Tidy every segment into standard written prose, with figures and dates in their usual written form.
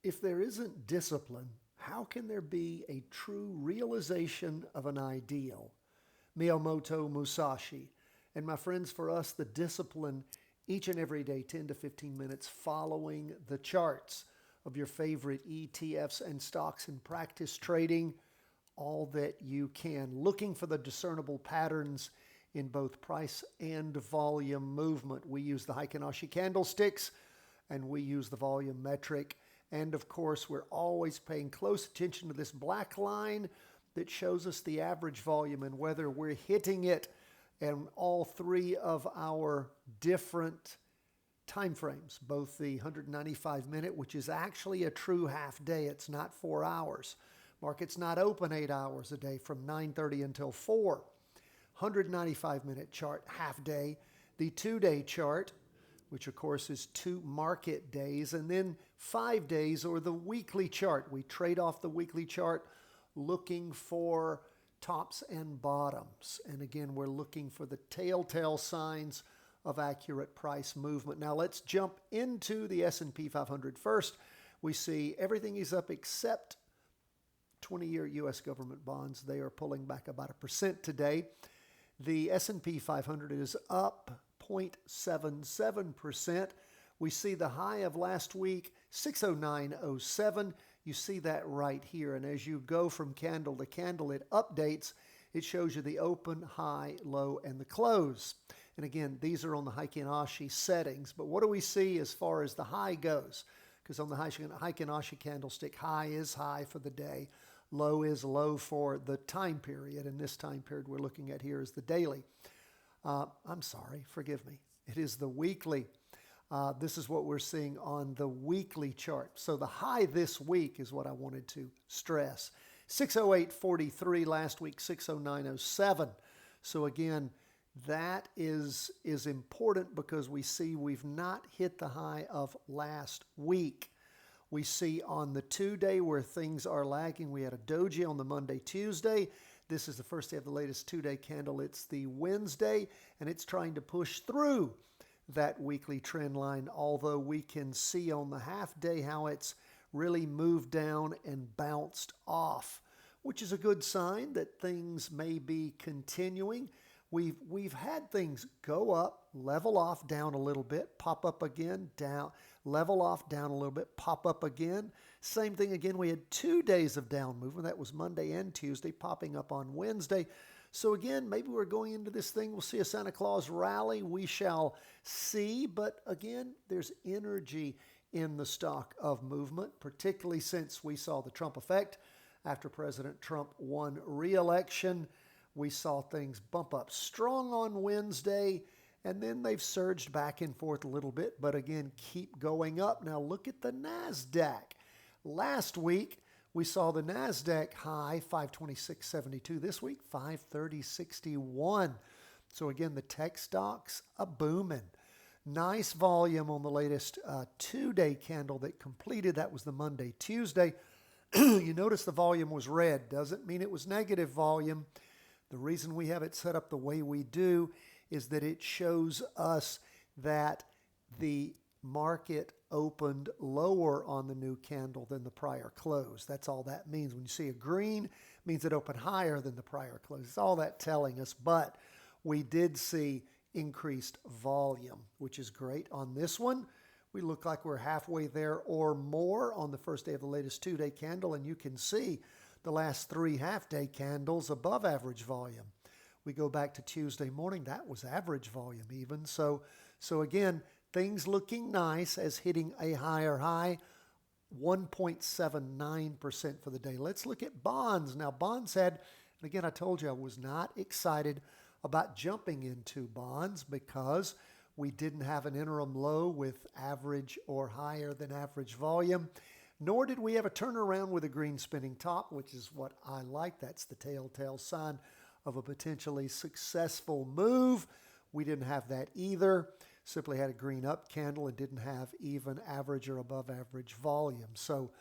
If there isn't discipline, how can there be a true realization of an ideal? Miyamoto Musashi. And my friends, for us, the discipline each and every day, 10 to 15 minutes, following the charts of your favorite ETFs and stocks and practice trading all that you can, looking for the discernible patterns in both price and volume movement. We use the Heikin-Ashi candlesticks and we use the volume metric. And of course, we're always paying close attention to this black line that shows us the average volume and whether we're hitting it in all three of our different time frames, both the 195-minute, which is actually a true half day. It's not 4 hours. Market's not open 8 hours a day from 9:30 until 4. 195-minute chart, half day. The 2-day chart, which of course is 2 market days, and then 5 days, or the weekly chart. We trade off the weekly chart looking for tops and bottoms. And again, we're looking for the telltale signs of accurate price movement. Now let's jump into the S&P 500 first. We see everything is up except 20-year U.S. government bonds. They are pulling back about 1% today. The S&P 500 is up 0.77%. We see the high of last week, 609.07. You see that right here. And as you go from candle to candle, it updates. It shows you the open, high, low, and the close. And again, these are on the Heikin-Ashi settings. But what do we see as far as the high goes? Because on the Heikin-Ashi candlestick, high is high for the day. Low is low for the time period. And this time period we're looking at here is the daily. I'm sorry, forgive me. It is the weekly. This is what we're seeing on the weekly chart. So the high this week is what I wanted to stress. 608.43 last week, 609.07. So again, that is important because we see we've not hit the high of last week. We see on the 2-day where things are lagging. We had a doji on the Monday, Tuesday. This is the first day of the latest 2-day candle. It's the Wednesday, and it's trying to push through that weekly trend line, although we can see on the half day how it's really moved down and bounced off, which is a good sign that things may be continuing. We've had things go up, level off, down a little bit, pop up again, down, level off, down a little bit, pop up again. Same thing again. We had 2 days of down movement. That was Monday and Tuesday, popping up on Wednesday. So again, maybe we're going into this thing. We'll see a Santa Claus rally. We shall see. But again, there's energy in the stock of movement, particularly since we saw the Trump effect. After President Trump won re-election, we saw things bump up strong on Wednesday, and then they've surged back and forth a little bit, but again, keep going up. Now look at the NASDAQ. Last week, we saw the NASDAQ high, 526.72. This week, 530.61. So again, the tech stocks are booming. Nice volume on the latest 2-day candle that completed. That was the Monday, Tuesday. You notice the volume was red. Doesn't mean it was negative volume. The reason we have it set up the way we do is that it shows us that the market opened lower on the new candle than the prior close. That's all that means. When you see a green, it means it opened higher than the prior close. It's all that telling us, but we did see increased volume, which is great. On this one, we look like we're halfway there or more on the first day of the latest 2-day candle, and you can see the last 3 half-day candles above average volume. We go back to Tuesday morning, that was average volume even. So again, things looking nice as hitting a higher high, 1.79% for the day. Let's look at bonds. Now bonds had, and again, I told you I was not excited about jumping into bonds because we didn't have an interim low with average or higher than average volume. Nor did we have a turnaround with a green spinning top, which is what I like. That's the telltale sign of a potentially successful move. We didn't have that either. Simply had a green up candle and didn't have even average or above average volume. So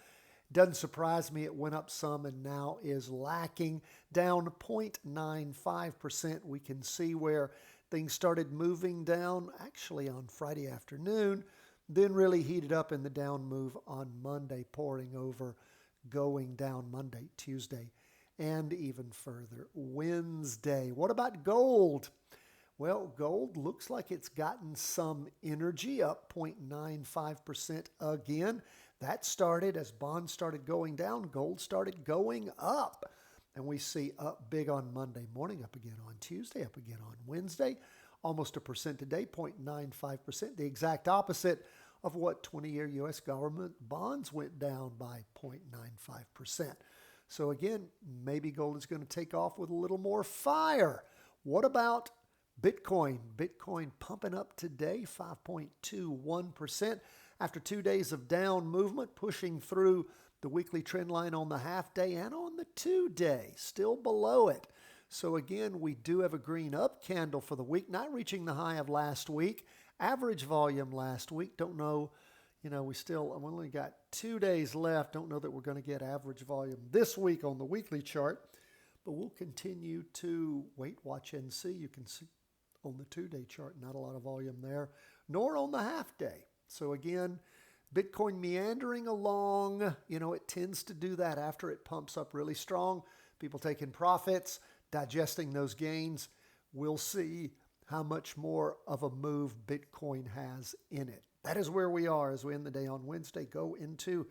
it doesn't surprise me. It went up some and now is lacking, down 0.95%. We can see where things started moving down actually on Friday afternoon. then really heated up in the down move on Monday, pouring over, going down Monday, Tuesday, and even further Wednesday. What about gold? Well, gold looks like it's gotten some energy, up 0.95% again. That started as bonds started going down, gold started going up. And we see up big on Monday morning, up again on Tuesday, up again on Wednesday, almost 1% today, 0.95%, the exact opposite of what 20-year U.S. government bonds went down by 0.95%. So again, maybe gold is going to take off with a little more fire. What about Bitcoin? Bitcoin pumping up today, 5.21% after 2 days of down movement, pushing through the weekly trend line on the half day and on the 2 day, still below it. So again, we do have a green up candle for the week, not reaching the high of last week. Average volume last week, don't know, we only got 2 days left. Don't know that we're going to get average volume this week on the weekly chart, but we'll continue to wait, watch, and see. You can see on the 2 day chart, not a lot of volume there, nor on the half day. So again, Bitcoin meandering along, it tends to do that after it pumps up really strong. People taking profits, digesting those gains. We'll see how much more of a move Bitcoin has in it. That is where we are as we end the day on Wednesday, go into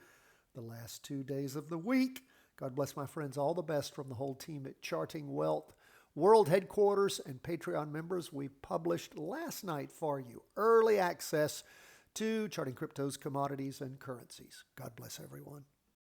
the last 2 days of the week. God bless my friends. All the best from the whole team at Charting Wealth World Headquarters and Patreon members. We published last night for you early access to charting cryptos, commodities, and currencies. God bless everyone.